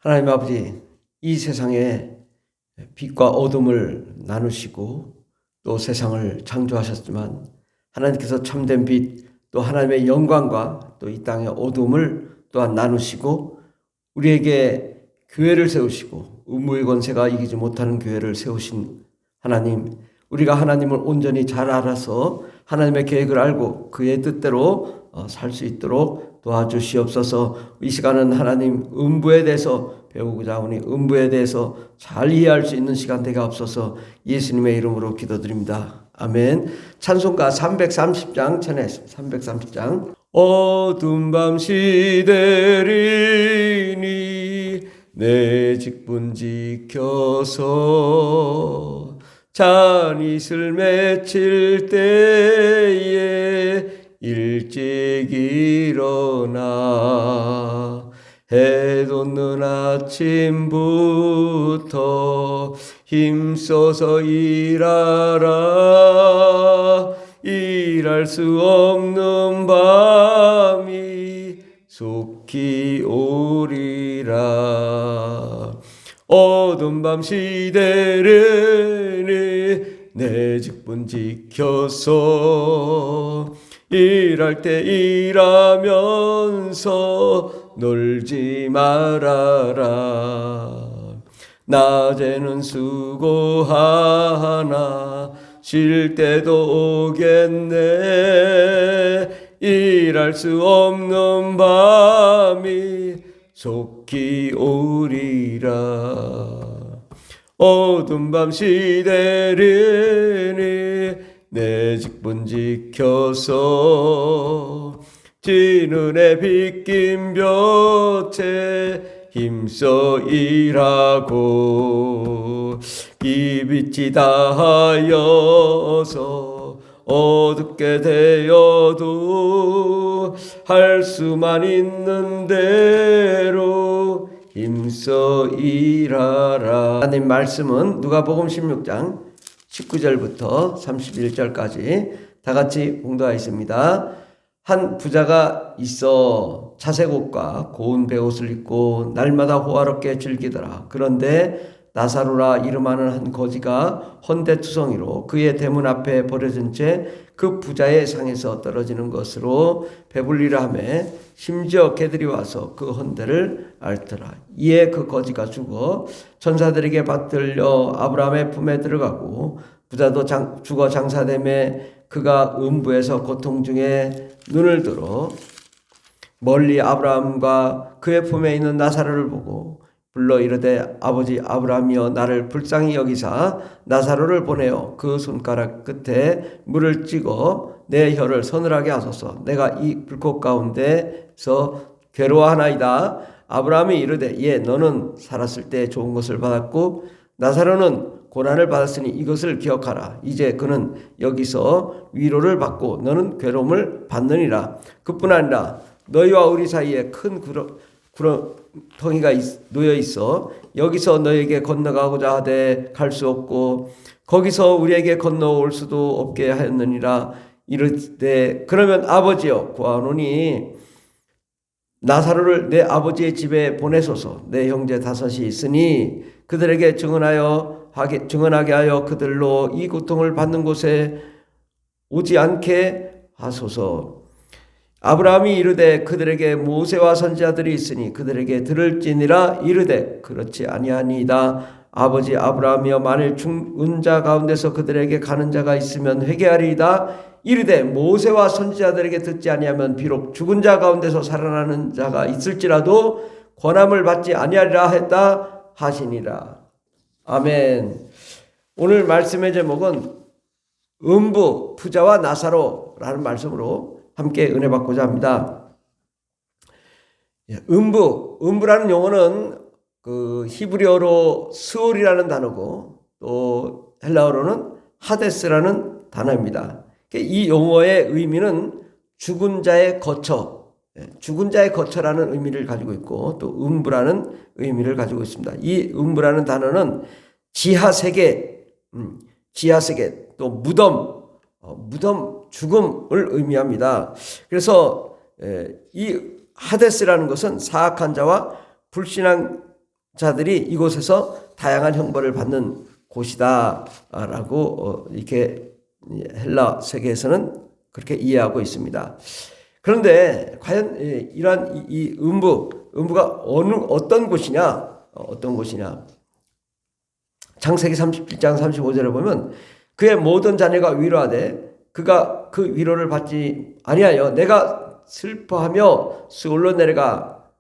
하나님 아버지, 이 세상에 빛과 어둠을 나누시고 또 세상을 창조하셨지만 하나님께서 참된 빛, 또 하나님의 영광과 또 이 땅의 어둠을 또한 나누시고 우리에게 교회를 세우시고 의무의 권세가 이기지 못하는 교회를 세우신 하나님, 우리가 하나님을 온전히 잘 알아서 하나님의 계획을 알고 그의 뜻대로 살 수 있도록 도와주시옵소서. 이 시간은 하나님 음부에 대해서 배우고자 하오니 음부에 대해서 잘 이해할 수 있는 시간 되게 없어서 예수님의 이름으로 기도드립니다. 아멘. 찬송가 330장 전했습니다. 330장. 어두운 밤 시대리니 내 직분 지켜서 잔이슬 맺힐 때에 일찍 일어나 해 돋는 아침부터 힘써서 일하라. 일할 수 없는 밤이 속히 오리라. 어두운 밤 시대를 내 직분 지켜서 일할 때 일하면서 놀지 말아라. 낮에는 수고하나 쉴 때도 오겠네. 일할 수 없는 밤이 속히 오리라. 어두운 밤 시대리니 내 직분 지켜서 진은에 빗긴 볕에 힘써 일하고 이 빛이 다하여서 어둡게 되어도 할 수만 있는 대로 힘써 일하라. 하나님 말씀은 누가복음 16장 19절부터 31절까지 다 같이 공독하겠습니다. 한 부자가 있어 차색 옷과 고운 베옷을 입고 날마다 호화롭게 즐기더라. 그런데 나사로라 이름하는 한 거지가 헌데투성이로 그의 대문 앞에 버려진 채 그 부자의 상에서 떨어지는 것으로 배불리라 하매 심지어 개들이 와서 그 헌데를 앓더라. 이에 그 거지가 죽어 천사들에게 받들려 아브라함의 품에 들어가고 부자도 죽어 장사됨에 그가 음부에서 고통 중에 눈을 들어 멀리 아브라함과 그의 품에 있는 나사로를 보고 불러 이르되 아버지 아브라함이여 나를 불쌍히 여기사 나사로를 보내어 그 손가락 끝에 물을 찍어 내 혀를 서늘하게 하소서. 내가 이 불꽃 가운데서 괴로워하나이다. 아브라함이 이르되 예 너는 살았을 때 좋은 것을 받았고 나사로는 고난을 받았으니 이것을 기억하라. 이제 그는 여기서 위로를 받고 너는 괴로움을 받느니라. 그뿐 아니라 너희와 우리 사이에 큰 구렁텅이가 놓여 있어 여기서 너에게 건너가고자 하되 갈 수 없고 거기서 우리에게 건너올 수도 없게 하였느니라. 이르되 그러면 아버지여 구하노니 나사로를 내 아버지의 집에 보내소서. 내 형제 다섯이 있으니 그들에게 증언하게 하여 그들로 이 고통을 받는 곳에 오지 않게 하소서. 아브라함이 이르되 그들에게 모세와 선지자들이 있으니 그들에게 들을지니라. 이르되 그렇지 아니하니이다. 아버지 아브라함이여 만일 죽은 자 가운데서 그들에게 가는 자가 있으면 회개하리이다. 이르되 모세와 선지자들에게 듣지 아니하면 비록 죽은 자 가운데서 살아나는 자가 있을지라도 권함을 받지 아니하리라 했다 하시니라. 아멘. 오늘 말씀의 제목은 음부 부자와 나사로라는 말씀으로 함께 은혜 받고자 합니다. 음부라는 용어는 그 히브리어로 스올이라는 단어고 또 헬라어로는 하데스라는 단어입니다. 이 용어의 의미는 죽은 자의 거처, 죽은 자의 거처라는 의미를 가지고 있고 또 음부라는 의미를 가지고 있습니다. 이 음부라는 단어는 지하세계, 또 무덤, 죽음을 의미합니다. 그래서 이 하데스라는 것은 사악한 자와 불신앙 자들이 이곳에서 다양한 형벌을 받는 곳이다라고 이렇게 헬라 세계에서는 그렇게 이해하고 있습니다. 그런데 과연 이러한 이 음부가 어떤 곳이냐? 어떤 곳이냐? 창세기 37장 35절에 보면 그의 모든 자녀가 위로하되 그가 그 위로를 받지 아니하여 내가 슬퍼하며 수올로 내려가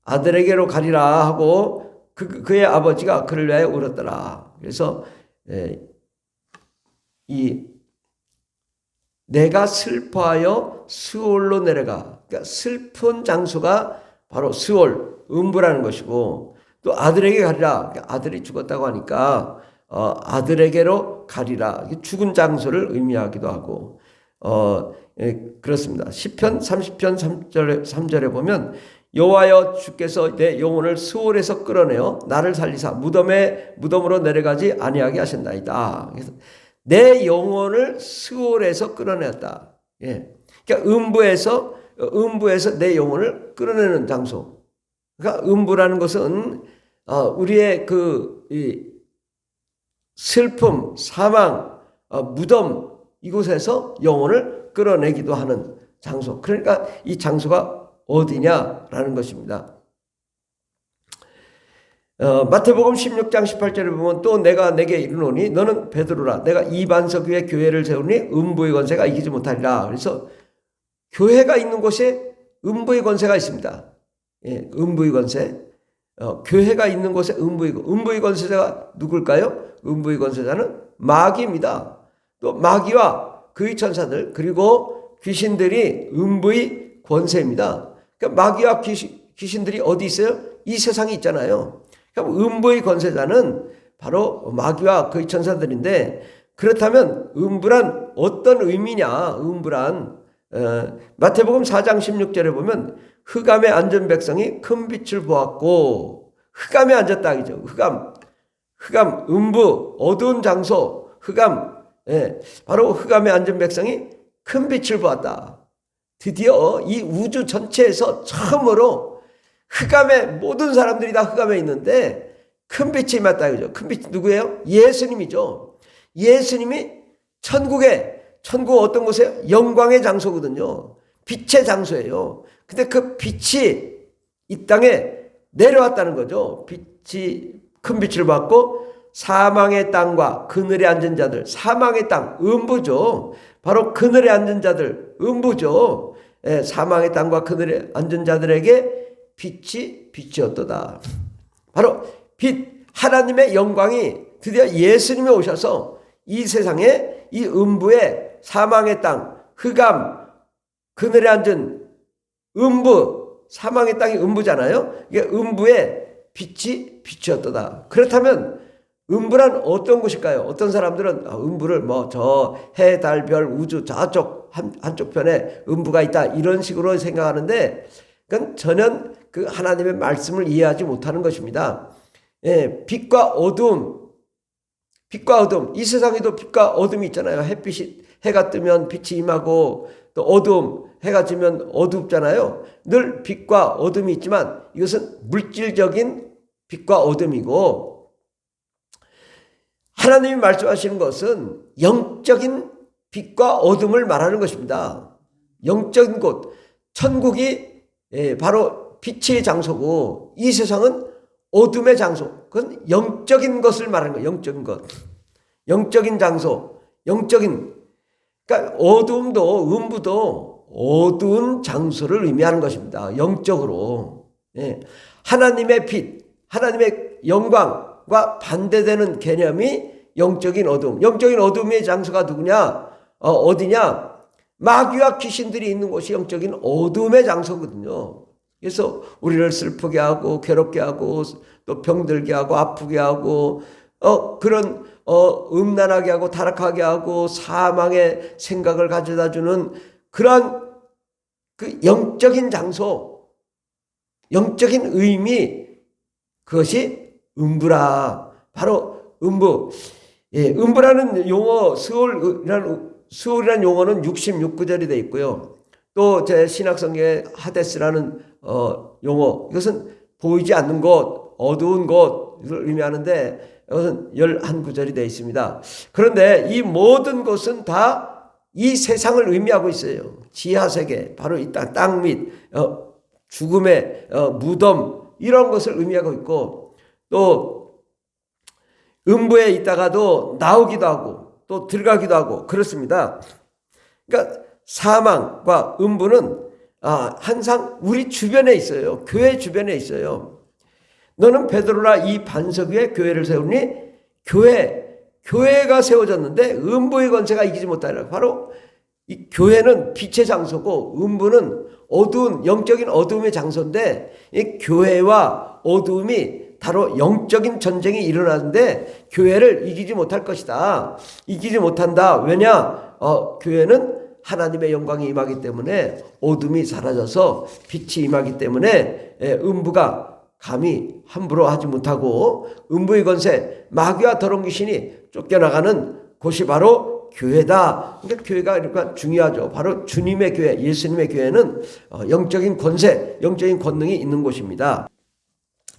아들에게로 가리라 하고 그의 아버지가 그를 위하여 울었더라. 그래서 이 내가 슬퍼하여 수올로 내려가. 그러니까 슬픈 장소가 바로 수올, 음부라는 것이고 또 아들에게 가리라. 그러니까 아들이 죽었다고 하니까 아들에게로 가리라. 죽은 장소를 의미하기도 하고 그렇습니다. 시편 30편 3절에 보면 여호와여 주께서 내 영혼을 수월에서 끌어내어 나를 살리사 무덤으로 내려가지 아니하게 하신다이다. 그래서 내 영혼을 수월에서 끌어내었다. 예. 그러니까 음부에서 내 영혼을 끌어내는 장소. 그러니까 음부라는 것은 우리의 이 슬픔, 사망, 무덤 이곳에서 영혼을 끌어내기도 하는 장소. 그러니까 이 장소가 어디냐라는 것입니다. 마태복음 16장 18절에 보면 또 내가 내게 이르노니 너는 베드로라 내가 이 반석 위에 교회를 세우니 음부의 권세가 이기지 못하리라. 그래서 교회가 있는 곳에 음부의 권세가 있습니다. 예, 음부의 권세. 교회가 있는 곳에 음부의 권세자가 누굴까요? 음부의 권세자는 마귀입니다. 또 마귀와 그의 천사들 그리고 귀신들이 음부의 권세입니다. 그러니까 마귀와 귀신들이 어디 있어요? 이 세상에 있잖아요. 그러니까 음부의 권세자는 바로 마귀와 그의 천사들인데 그렇다면 음부란 어떤 의미냐? 음부란 마태복음 4장 16절에 보면 흑암에 앉은 백성이 큰 빛을 보았고 흑암에 앉았다 하죠. 흑암 음부 어두운 장소 흑암 바로 흑암에 앉은 백성이 큰 빛을 보았다. 드디어 이 우주 전체에서 처음으로 흑암에 모든 사람들이 다 흑암에 있는데 큰 빛이 임했다 이거죠. 큰 빛이 누구예요? 예수님이죠. 예수님이 천국 어떤 곳이에요? 영광의 장소거든요. 빛의 장소예요. 근데 그 빛이 이 땅에 내려왔다는 거죠. 큰 빛을 받고 사망의 땅과 그늘에 앉은 자들, 사망의 땅, 음부죠. 바로 그늘에 앉은 자들, 음부죠. 사망의 땅과 그늘에 앉은 자들에게 빛이었도다. 바로 빛, 하나님의 영광이 드디어 예수님이 오셔서 이 세상에 이 음부의 사망의 땅, 흑암, 그늘에 앉은 음부, 사망의 땅이 음부잖아요. 이게 음부의 빛이었도다. 그렇다면 음부란 어떤 곳일까요? 어떤 사람들은 음부를 저 해, 달, 별, 우주 저쪽 한쪽 편에 음부가 있다 이런 식으로 생각하는데 그건 전혀 그 하나님의 말씀을 이해하지 못하는 것입니다. 예, 빛과 어둠 이 세상에도 빛과 어둠이 있잖아요. 해가 뜨면 빛이 임하고 또 어둠 해가 지면 어둡잖아요. 늘 빛과 어둠이 있지만 이것은 물질적인 빛과 어둠이고 하나님이 말씀하시는 것은 영적인 빛과 어둠을 말하는 것입니다. 영적인 곳, 천국이 바로 빛의 장소고 이 세상은 어둠의 장소. 그건 영적인 것을 말하는 거예요. 영적인 것. 영적인 장소. 그러니까 어둠도 음부도 어두운 장소를 의미하는 것입니다. 영적으로. 하나님의 빛, 하나님의 영광과 반대되는 개념이 영적인 어둠. 영적인 어둠의 장소가 누구냐? 어디냐? 마귀와 귀신들이 있는 곳이 영적인 어둠의 장소거든요. 그래서 우리를 슬프게 하고 괴롭게 하고 또 병들게 하고 아프게 하고 그런 음란하게 하고 타락하게 하고 사망의 생각을 가져다 주는 그러한 그 영적인 장소, 영적인 의미 그것이 음부라. 바로 음부. 음부라는 용어 수월이라는 용어는 66구절이 되어 있고요. 또 제 신학성경에 하데스라는 용어 이것은 보이지 않는 곳, 어두운 곳을 의미하는데 이것은 11구절이 되어 있습니다. 그런데 이 모든 곳은 다 이 세상을 의미하고 있어요. 지하세계, 바로 이 땅 밑, 죽음의 무덤, 이런 것을 의미하고 있고, 또 음부에 있다가도 나오기도 하고 또 들어가기도 하고 그렇습니다. 그러니까 사망과 음부는 항상 우리 주변에 있어요. 교회 주변에 있어요. 너는 베드로라 이 반석 위에 교회를 세우니, 교회가 세워졌는데 음부의 권세가 이기지 못하리라. 바로 이 교회는 빛의 장소고 음부는 어두운 영적인 어두움의 장소인데, 이 교회와 어두움이 바로 영적인 전쟁이 일어나는데 교회를 이기지 못할 것이다. 이기지 못한다. 왜냐? 교회는 하나님의 영광이 임하기 때문에 어둠이 사라져서 빛이 임하기 때문에 음부가 감히 함부로 하지 못하고, 음부의 권세, 마귀와 더러운 귀신이 쫓겨나가는 곳이 바로 교회다. 그러니까 교회가 그러니까 중요하죠. 바로 주님의 교회, 예수님의 교회는 영적인 권세, 영적인 권능이 있는 곳입니다.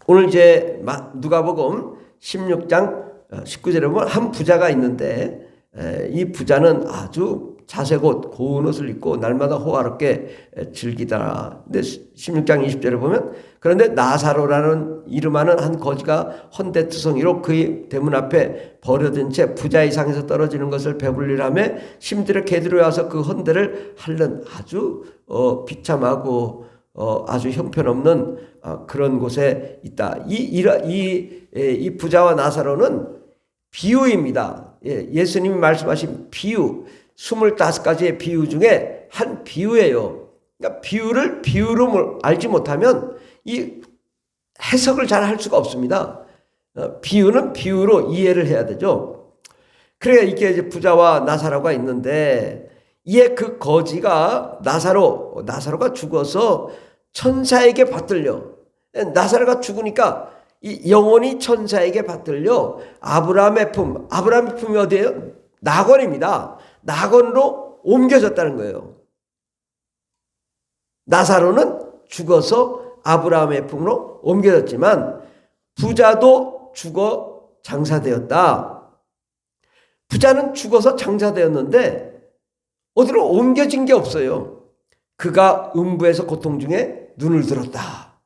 오늘 이제 누가복음 16장 19절에 보면 한 부자가 있는데, 이 부자는 아주 자색옷 고운 옷을 입고 날마다 호화롭게 즐기더라. 근데 16장 20절에 보면, 그런데 나사로라는 이름하는 한 거지가 헌데투성이로 그의 대문 앞에 버려진 채 부자의 상에서 떨어지는 것을 배불리려 하며 심들의 개들이 와서 그 헌데를 핥는 아주 비참하고 아주 형편없는 그런 곳에 있다. 이 부자와 나사로는 비유입니다. 예수님이 말씀하신 비유, 25가지의 비유 중에 한 비유예요. 그러니까 비유를 비유로 알지 못하면 이 해석을 잘 할 수가 없습니다. 비유는 비유로 이해를 해야 되죠. 그래, 이게 이제 부자와 나사로가 있는데, 이에 그 거지가 나사로가 죽어서 천사에게 받들려. 나사로가 죽으니까 이 영혼이 천사에게 받들려 아브라함의 품이 어디예요? 낙원입니다. 낙원으로 옮겨졌다는 거예요. 나사로는 죽어서 아브라함의 품으로 옮겨졌지만 부자도 죽어 장사되었다. 부자는 죽어서 장사되었는데 어디로 옮겨진 게 없어요. 그가 음부에서 고통 중에 눈을 들었다.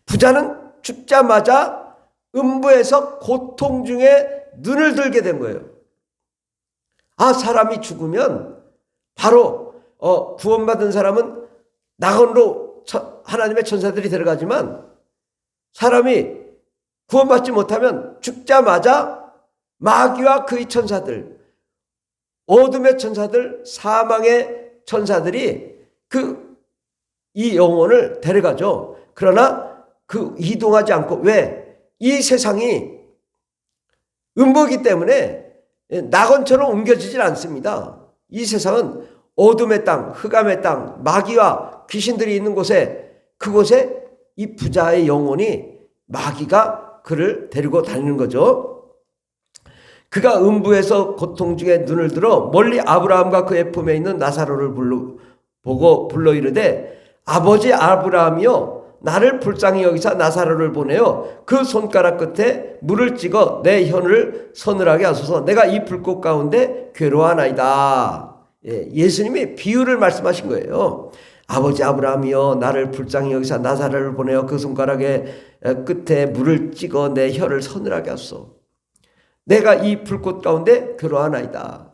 부자는 죽자마자 음부에서 고통 중에 눈을 들게 된 거예요. 사람이 죽으면 바로 구원받은 사람은 낙원으로 하나님의 천사들이 데려가지만, 사람이 구원받지 못하면 죽자마자 마귀와 그의 천사들, 어둠의 천사들, 사망의 천사들이 이 영혼을 데려가죠. 그러나 이동하지 않고, 왜? 이 세상이 음부이기 때문에 낙원처럼 옮겨지질 않습니다. 이 세상은 어둠의 땅, 흑암의 땅, 마귀와 귀신들이 있는 그곳에 이 부자의 영혼이, 마귀가 그를 데리고 다니는 거죠. 그가 음부에서 고통 중에 눈을 들어 멀리 아브라함과 그의 품에 있는 나사로를 보고 불러 이르되, 아버지 아브라함이여, 나를 불쌍히 여기사 나사로를 보내어 그 손가락 끝에 물을 찍어 내 혀를 서늘하게 하소서. 내가 이 불꽃 가운데 괴로워하나이다. 예수님이 비유를 말씀하신 거예요. 아버지 아브라함이여, 나를 불쌍히 여기사 나사로를 보내어 그 손가락의 끝에 물을 찍어 내 혀를 서늘하게 하소서. 내가 이 불꽃 가운데 괴로워하나이다.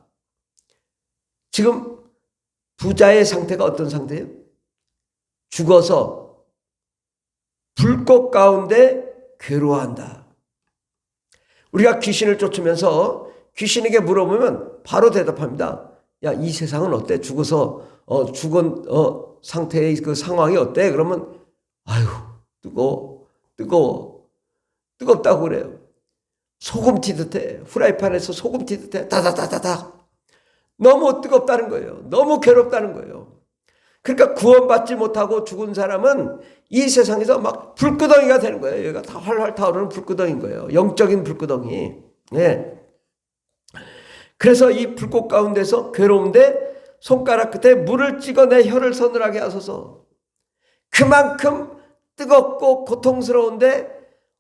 지금 부자의 상태가 어떤 상태예요? 죽어서 불꽃 가운데 괴로워한다. 우리가 귀신을 쫓으면서 귀신에게 물어보면 바로 대답합니다. 야, 이 세상은 어때? 죽어서 죽은 상태의 그 상황이 어때? 그러면 뜨겁다고 그래요. 소금 튀듯해. 후라이팬에서 소금 튀듯해. 다다다다다. 너무 뜨겁다는 거예요. 너무 괴롭다는 거예요. 그러니까 구원받지 못하고 죽은 사람은 이 세상에서 막 불구덩이가 되는 거예요. 여기가 다 활활 타오르는 불구덩이인 거예요. 영적인 불구덩이. 네. 그래서 이 불꽃 가운데서 괴로운데 손가락 끝에 물을 찍어 내 혀를 서늘하게 하소서. 그만큼 뜨겁고 고통스러운데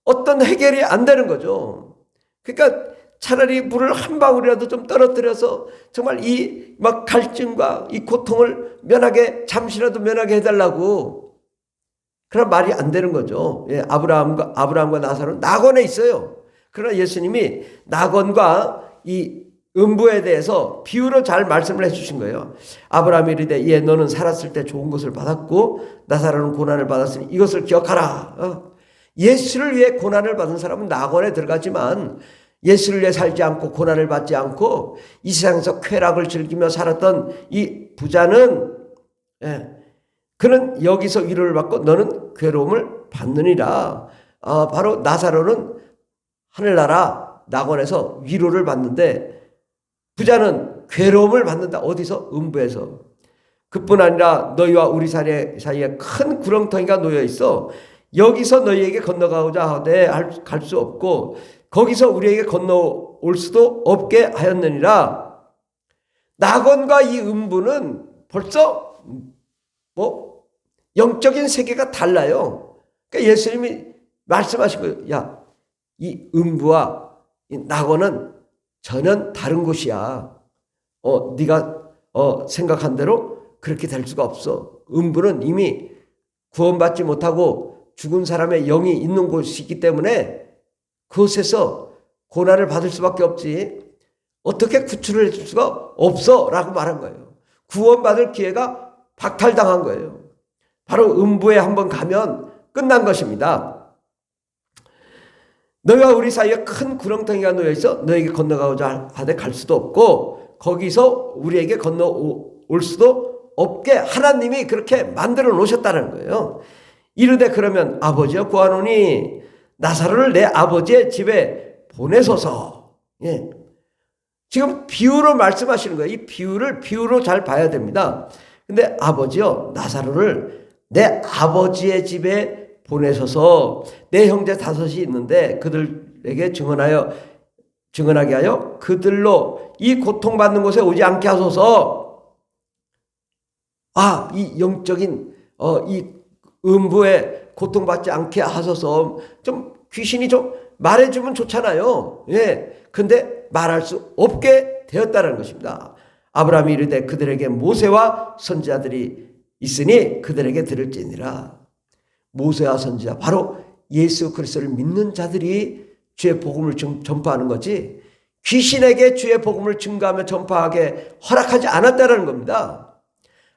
어떤 해결이 안 되는 거죠. 그러니까 차라리 물을 한 방울이라도 좀 떨어뜨려서 정말 이 막 갈증과 이 고통을 면하게, 잠시라도 면하게 해달라고. 그런 말이 안 되는 거죠. 예, 아브라함과 나사로는 낙원에 있어요. 그러나 예수님이 낙원과 이 음부에 대해서 비유로 잘 말씀을 해주신 거예요. 아브라함이 이르되 예, 너는 살았을 때 좋은 것을 받았고 나사로는 고난을 받았으니 이것을 기억하라. 예수를 위해 고난을 받은 사람은 낙원에 들어가지만 예수를 위해 살지 않고 고난을 받지 않고 이 세상에서 쾌락을 즐기며 살았던 이 부자는, 예, 그는 여기서 위로를 받고 너는 괴로움을 받느니라. 바로 나사로는 하늘나라 낙원에서 위로를 받는데 부자는 괴로움을 받는다. 어디서? 음부에서. 그뿐 아니라 너희와 우리 사이에 큰 구렁텅이가 놓여 있어. 여기서 너희에게 건너가고자 하되 갈 수 없고 거기서 우리에게 건너올 수도 없게 하였느니라. 낙원과 이 음부는 벌써 영적인 세계가 달라요. 그러니까 예수님이 말씀하신 거예요. 야, 이 음부와 이 낙원은 전혀 다른 곳이야. 네가 생각한 대로 그렇게 될 수가 없어. 음부는 이미 구원받지 못하고 죽은 사람의 영이 있는 곳이기 때문에 그곳에서 고난을 받을 수밖에 없지 어떻게 구출을 해줄 수가 없어 라고 말한 거예요. 구원받을 기회가 박탈당한 거예요. 바로 음부에 한번 가면 끝난 것입니다. 너희와 우리 사이에 큰 구렁텅이가 놓여있어 너에게 건너가고자 하되 갈 수도 없고 거기서 우리에게 건너올 수도 없게 하나님이 그렇게 만들어 놓으셨다는 거예요. 이르되 그러면 아버지여 구하노니 나사로를 내 아버지의 집에 보내소서. 예. 지금 비유로 말씀하시는 거예요. 이 비유로 잘 봐야 됩니다. 근데 아버지여 나사로를 내 아버지의 집에 보내소서. 내 형제 5이 있는데 그들에게 증언하게 하여 그들로 이 고통받는 곳에 오지 않게 하소서. 이 영적인 이 음부에 고통받지 않게 하소서. 좀 귀신이 좀 말해주면 좋잖아요. 예. 근데 말할 수 없게 되었다는 것입니다. 아브라함이 이르되 그들에게 모세와 선지자들이 있으니 그들에게 들을지니라. 모세와 선지자, 바로 예수 그리스도를 믿는 자들이 주의 복음을 전파하는 거지 귀신에게 주의 복음을 증거하며 전파하게 허락하지 않았다는 겁니다.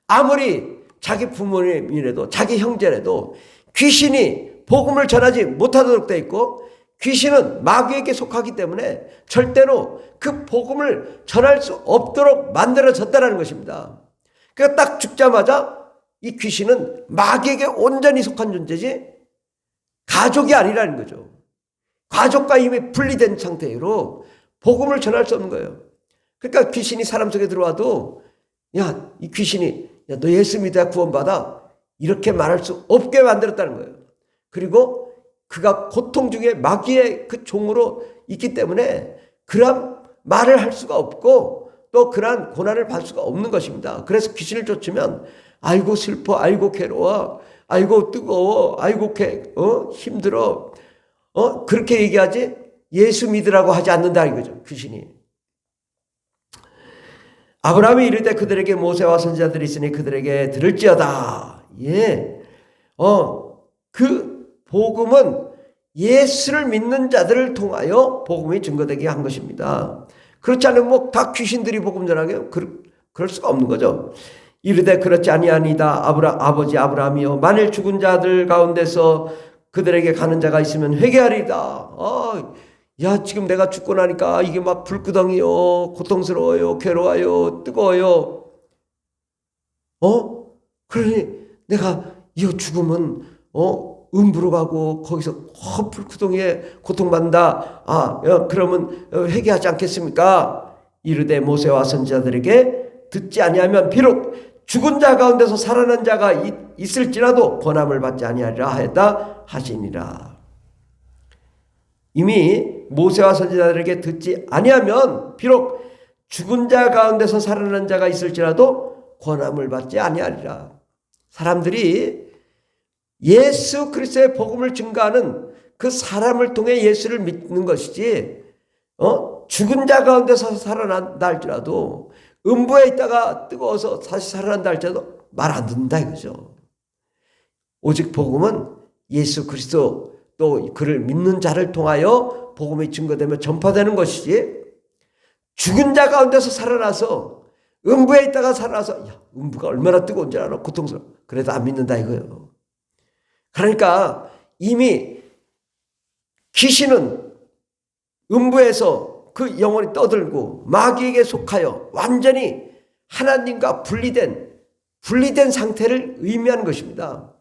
아무리 자기 부모님이라도 자기 형제라도 귀신이 복음을 전하지 못하도록 되어 있고 귀신은 마귀에게 속하기 때문에 절대로 그 복음을 전할 수 없도록 만들어졌다는 것입니다. 그러니까 딱 죽자마자 이 귀신은 마귀에게 온전히 속한 존재지 가족이 아니라는 거죠. 가족과 이미 분리된 상태로 복음을 전할 수 없는 거예요. 그러니까 귀신이 사람 속에 들어와도 이 귀신이 너 예수 믿어야 구원받아 이렇게 말할 수 없게 만들었다는 거예요. 그리고 그가 고통 중에 마귀의 그 종으로 있기 때문에 그런 말을 할 수가 없고 또 그러한 고난을 받을 수가 없는 것입니다. 그래서 귀신을 쫓으면 아이고 슬퍼, 아이고 괴로워, 아이고 뜨거워, 아이고 힘들어, 그렇게 얘기하지 예수 믿으라고 하지 않는다 이거죠. 귀신이. 아브라함이 이르되 그들에게 모세와 선지자들이 있으니 그들에게 들을지어다. 예. 그 복음은 예수를 믿는 자들을 통하여 복음이 증거되게 한 것입니다. 그렇지 않으면 다 귀신들이 복음 전하게요? 그럴 수가 없는 거죠. 이르되 그렇지 아니하니다. 아버지 아브라함이여 만일 죽은 자들 가운데서 그들에게 가는 자가 있으면 회개하리다. 지금 내가 죽고 나니까 이게 막 불구덩이요, 고통스러워요, 괴로워요, 뜨거워요. 그러니 내가 이 죽으면 음부로 가고 거기서 불구덩이에 고통받는다. 그러면 회개하지 않겠습니까? 이르되 모세와 선지자들에게 듣지 아니하면 비록 죽은 자 가운데서 살아난 자가 있을지라도 권함을 받지 아니하리라 하였다 하시니라. 이미 모세와 선지자들에게 듣지 아니하면 비록 죽은 자 가운데서 살아난 자가 있을지라도 권함을 받지 아니하리라. 사람들이 예수 그리스도의 복음을 증거하는 그 사람을 통해 예수를 믿는 것이지, 죽은 자 가운데서 살아난다 할지라도, 음부에 있다가 뜨거워서 다시 살아난다 할지라도 말 안 듣는다 이거죠. 오직 복음은 예수 그리스도 또 그를 믿는 자를 통하여 복음이 증거되며 전파되는 것이지, 죽은 자 가운데서 살아나서 음부에 있다가 살아나서 음부가 얼마나 뜨거운지 알아? 고통스러워. 그래도 안 믿는다 이거예요. 그러니까 이미 귀신은 음부에서 그 영혼이 떠들고 마귀에게 속하여 완전히 하나님과 분리된 상태를 의미하는 것입니다.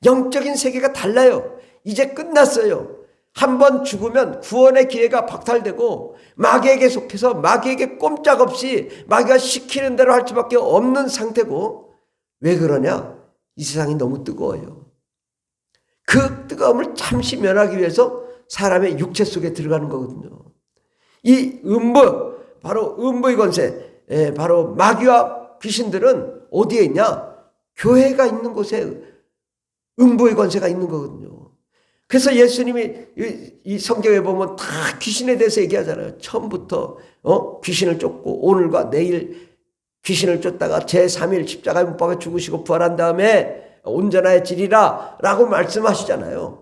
영적인 세계가 달라요. 이제 끝났어요. 한번 죽으면 구원의 기회가 박탈되고 마귀에게 속해서 마귀에게 꼼짝없이 마귀가 시키는 대로 할 수밖에 없는 상태고, 왜 그러냐? 이 세상이 너무 뜨거워요. 그 뜨거움을 잠시 면하기 위해서 사람의 육체 속에 들어가는 거거든요. 이 음부, 바로 음부의 권세, 바로 마귀와 귀신들은 어디에 있냐? 교회가 있는 곳에 음부의 권세가 있는 거거든요. 그래서 예수님이 이 성경에 보면 다 귀신에 대해서 얘기하잖아요. 처음부터 귀신을 쫓고 오늘과 내일 귀신을 쫓다가 제3일 십자가에 못 박아 죽으시고 부활한 다음에 온전해지리라 라고 말씀하시잖아요.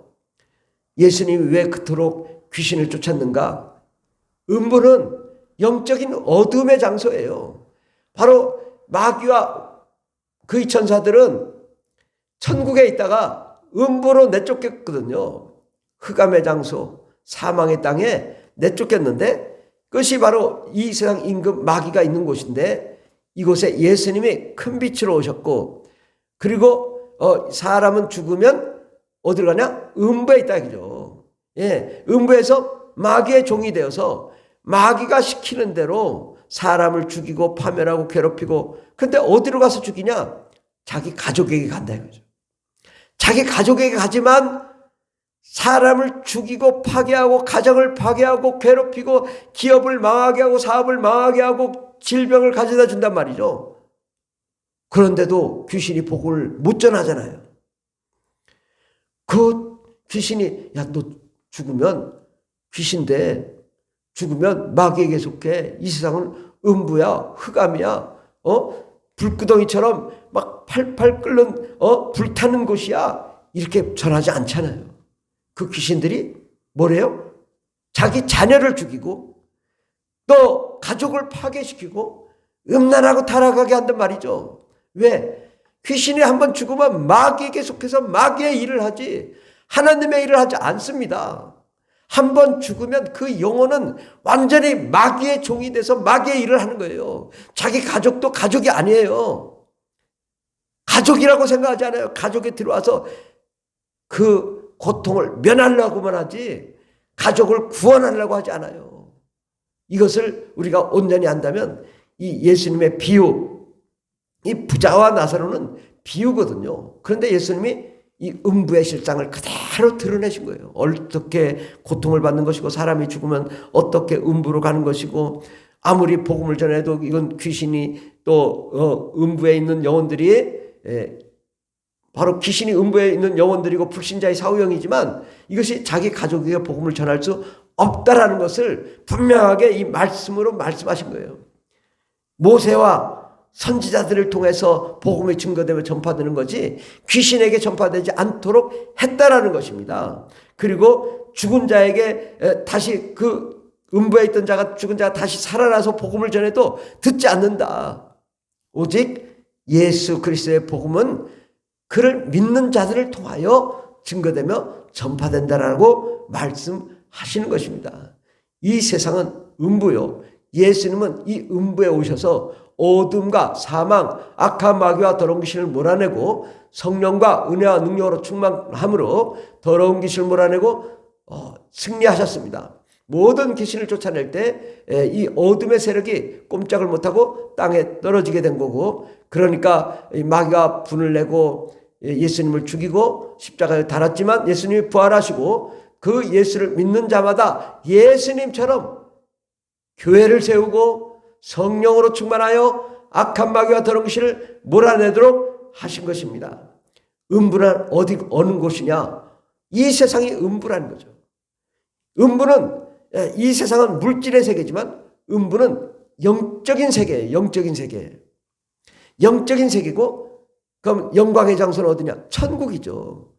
예수님이 왜 그토록 귀신을 쫓았는가? 음부는 영적인 어둠의 장소예요. 바로 마귀와 그의 천사들은 천국에 있다가 음부로 내쫓겼거든요. 흑암의 장소, 사망의 땅에 내쫓겼는데, 그것이 바로 이 세상 임금 마귀가 있는 곳인데, 이곳에 예수님이 큰 빛으로 오셨고, 그리고 사람은 죽으면 어디로 가냐? 음부에 있다 이거죠. 예, 음부에서 마귀의 종이 되어서 마귀가 시키는 대로 사람을 죽이고 파멸하고 괴롭히고, 근데 어디로 가서 죽이냐? 자기 가족에게 간다 이거죠. 자기 가족에게 가지만 사람을 죽이고 파괴하고 가정을 파괴하고 괴롭히고 기업을 망하게 하고 사업을 망하게 하고 질병을 가져다 준단 말이죠. 그런데도 귀신이 복을 못 전하잖아요. 그 귀신이 야, 너 죽으면 귀신돼. 죽으면 마귀에게 속해. 이 세상은 음부야, 흑암이야. 불구덩이처럼 막 팔팔 끓는 불타는 곳이야. 이렇게 전하지 않잖아요. 그 귀신들이 뭐래요? 자기 자녀를 죽이고 또 가족을 파괴시키고 음란하고 타락하게 한단 말이죠. 왜? 귀신이 한번 죽으면 마귀에게 속해서 마귀의 일을 하지 하나님의 일을 하지 않습니다. 한번 죽으면 그 영혼은 완전히 마귀의 종이 돼서 마귀의 일을 하는 거예요. 자기 가족도 가족이 아니에요. 가족이라고 생각하지 않아요. 가족에 들어와서 그 고통을 면하려고만 하지 가족을 구원하려고 하지 않아요. 이것을 우리가 온전히 안다면 이 예수님의 비유, 이 부자와 나사로는 비유거든요. 그런데 예수님이 이 음부의 실상을 그대로 드러내신 거예요. 어떻게 고통을 받는 것이고 사람이 죽으면 어떻게 음부로 가는 것이고, 아무리 복음을 전해도 이건 귀신이 또 음부에 있는 영혼들이 바로 귀신이 음부에 있는 영혼들이고 불신자의 사후형이지만 이것이 자기 가족에게 복음을 전할 수 없다라는 것을 분명하게 이 말씀으로 말씀하신 거예요. 모세와 선지자들을 통해서 복음이 증거되며 전파되는 거지 귀신에게 전파되지 않도록 했다라는 것입니다. 그리고 죽은 자에게 다시 그 음부에 있던 자가 죽은 자가 다시 살아나서 복음을 전해도 듣지 않는다. 오직 예수 그리스도의 복음은 그를 믿는 자들을 통하여 증거되며 전파된다라고 말씀하시는 것입니다. 이 세상은 음부요. 예수님은 이 음부에 오셔서 어둠과 사망, 악한 마귀와 더러운 귀신을 몰아내고 성령과 은혜와 능력으로 충만함으로 더러운 귀신을 몰아내고 승리하셨습니다. 모든 귀신을 쫓아낼 때 이 어둠의 세력이 꼼짝을 못하고 땅에 떨어지게 된 거고, 그러니까 마귀가 분을 내고 예수님을 죽이고 십자가에 달았지만 예수님이 부활하시고 그 예수를 믿는 자마다 예수님처럼 교회를 세우고 성령으로 충만하여 악한 마귀와 더러운 귀신을 몰아내도록 하신 것입니다. 음부란 어느 곳이냐? 이 세상이 음부라는 거죠. 음부는 이 세상은 물질의 세계지만 음부는 영적인 세계예요. 영적인 세계. 영적인 세계고 그럼 영광의 장소는 어디냐? 천국이죠.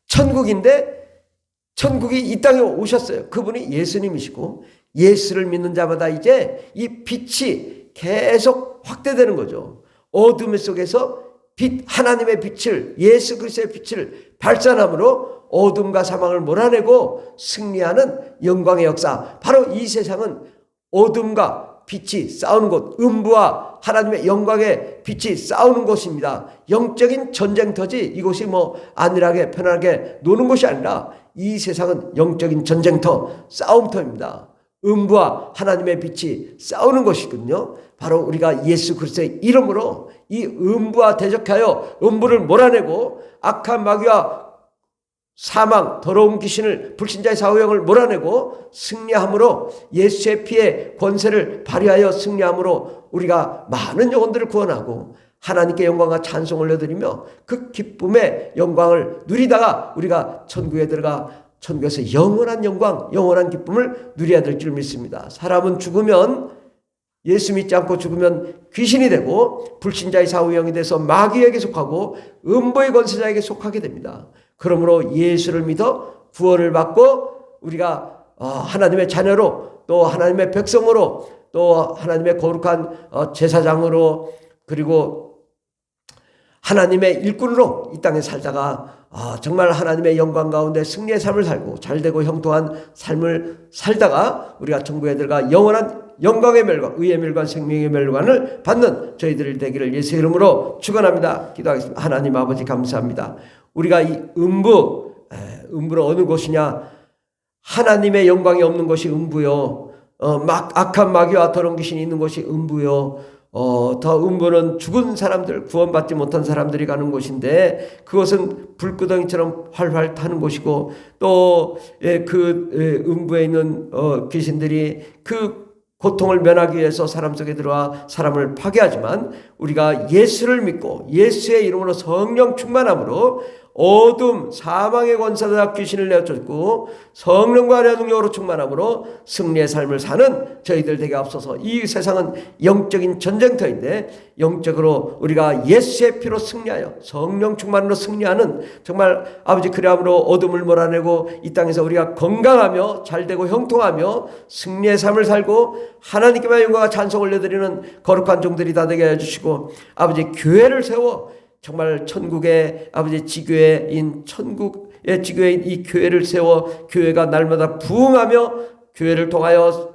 천국인데 천국이 이 땅에 오셨어요. 그분이 예수님이시고 예수를 믿는 자마다 이제 이 빛이 계속 확대되는 거죠. 어둠 속에서 빛, 하나님의 빛을, 예수 그리스도의 빛을 발산함으로 어둠과 사망을 몰아내고 승리하는 영광의 역사. 바로 이 세상은 어둠과 빛이 싸우는 곳, 음부와 하나님의 영광의 빛이 싸우는 곳입니다. 영적인 전쟁터지 이곳이 뭐 안일하게 편하게 노는 곳이 아니라 이 세상은 영적인 전쟁터, 싸움터입니다. 음부와 하나님의 빛이 싸우는 것이거든요. 바로 우리가 예수 그리스도의 이름으로 이 음부와 대적하여 음부를 몰아내고 악한 마귀와 사망, 더러운 귀신을, 불신자의 사후형을 몰아내고 승리함으로 예수의 피의 권세를 발휘하여 승리함으로 우리가 많은 영혼들을 구원하고 하나님께 영광과 찬송 올려드리며 그 기쁨의 영광을 누리다가 우리가 천국에 들어가 천국에서 영원한 영광, 영원한 기쁨을 누려야 될 줄 믿습니다. 사람은 죽으면 예수 믿지 않고 죽으면 귀신이 되고 불신자의 사후형이 돼서 마귀에게 속하고 음부의 권세자에게 속하게 됩니다. 그러므로 예수를 믿어 구원을 받고 우리가 하나님의 자녀로 또 하나님의 백성으로 또 하나님의 거룩한 제사장으로 그리고 하나님의 일꾼으로 이 땅에 살다가 정말 하나님의 영광 가운데 승리의 삶을 살고 잘되고 형통한 삶을 살다가 우리가 천국에 들어가 영원한 영광의 멸관, 의의 멸관, 생명의 멸관을 받는 저희들 되기를 예수의 이름으로 축원합니다. 기도하겠습니다. 하나님 아버지 감사합니다. 우리가 이 음부는 어느 곳이냐? 하나님의 영광이 없는 것이 음부요. 악한 마귀와 더러운 귀신이 있는 것이 음부요. 더 음부는 죽은 사람들, 구원받지 못한 사람들이 가는 곳인데 그것은 불구덩이처럼 활활 타는 곳이고 또 그 음부에 있는 귀신들이 그 고통을 면하기 위해서 사람 속에 들어와 사람을 파괴하지만 우리가 예수를 믿고 예수의 이름으로 성령 충만함으로 어둠 사망의 권세자 귀신을 내어쫓고 성령과 은혜의 능력으로 충만함으로 승리의 삶을 사는 저희들 되게 앞서서 이 세상은 영적인 전쟁터인데 영적으로 우리가 예수의 피로 승리하여 성령 충만으로 승리하는 정말 아버지 그리함으로 어둠을 몰아내고 이 땅에서 우리가 건강하며 잘되고 형통하며 승리의 삶을 살고 하나님께만 영광과 찬송 올려드리는 거룩한 종들이 다 되게 해주시고 아버지 교회를 세워 정말 천국의 아버지 지교회인 천국의 지교회인 이 교회를 세워 교회가 날마다 부흥하며 교회를 통하여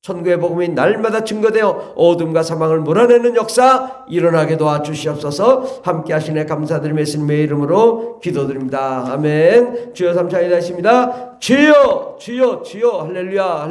천국의 복음이 날마다 증거되어 어둠과 사망을 몰아내는 역사 일어나게 도와주시옵소서. 함께 하시네 감사드리며 예수님의 이름으로 기도드립니다. 아멘. 주여 삼창이 되십니다. 주여 주여 주여 할렐루야 할렐루야.